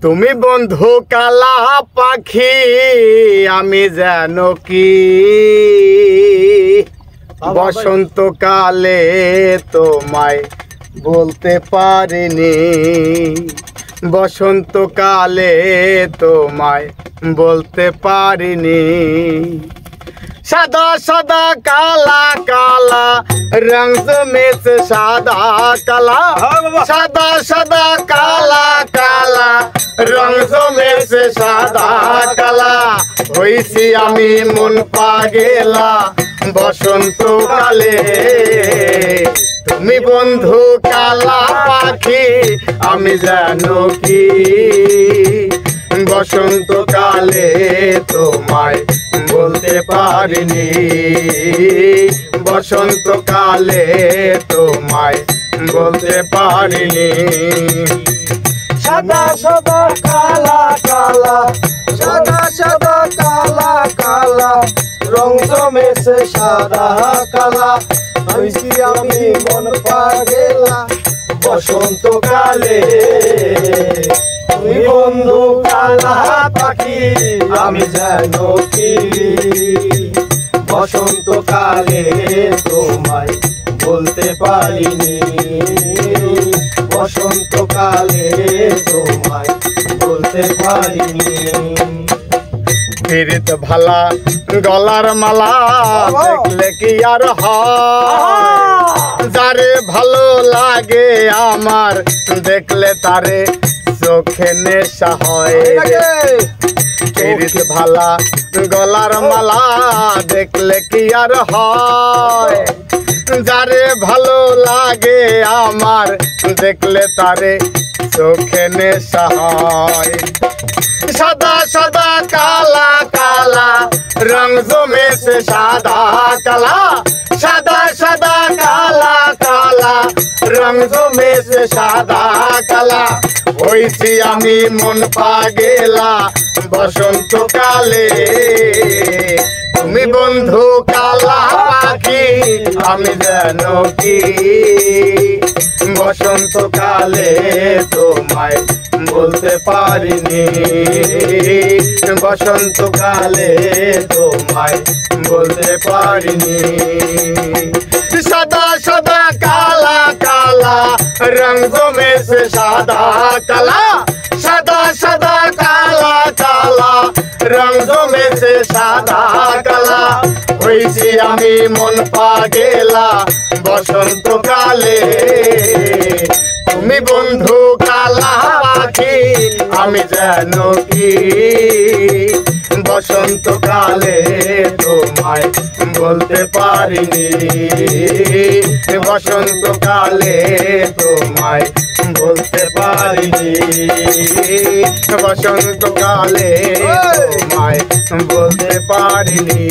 তুমি বন্ধু কালা পাখি আমি যেন কি বসন্তকালে তোমায় বলতে পারিনি, বসন্তকালে তোমায় বলতে পারিনি। সাদা সাদা কালা কালা রং में से সাদা কালা, সাদা সাদা কালা কালা রং में से সাদা কালা। হইছি আমি মন পাগেলা বসন্তকালে, তুমি বন্ধু কালা পাখি আমি জানো কি বসন্তকালে তোমায় বলতে পারিনি, বসন্তকালে তোমায় বলতে পারিনি। সাদা সাদা কালা কালা, সাদা সাদা কালা কালা রং জমেছে সাদা কালা। হইছি আমি মন পাগেলা বসন্তকালে, তুমি বন্ধু কালা পাখি আমি জানো কি বসন্তকালে তোমায় বলতে পারিনি, বসন্তকালে তোমায় বলতে পারিনি। ফিরিত ভালা গলার মালা দেখলে কি আর হয়, যারে ভালো লাগে আমার দেখলে তারে চোখে নেশা হয়। ফিরিত ভালা গলার মালা দেখলে কি আর হয়, যারে ভালো লাগে আমার দেখলে তারে চোখে নেশা হয়। সাদা সাদা কালা কালা রং में से সাদা কালা, সাদা সাদা কালা কালা রং में से সাদা কালা। হইছি আমি মন পাগেলা বসন্তকালে, তুমি বন্ধু কালা পাখি আমি জানো কি বসন্তকালে তোমায় বলতে পারিনি, বসন্তকালে তোমায় বলতে পারিনি। সাদা সাদা কালা কালা রং में से সাদা কালা, সাদা সাদা কালা কালা রং में से সাদা কালা। হইছি আমি মন পাগেলা বসন্তকালে, তুমি বন্ধু কালা পাখি আমি জানো কি বসন্তকালে তোমায় বলতে পারিনি, বসন্তকালে তোমায় বলতে পারিনি, বসন্তকালে তোমায় বলতে পারিনি।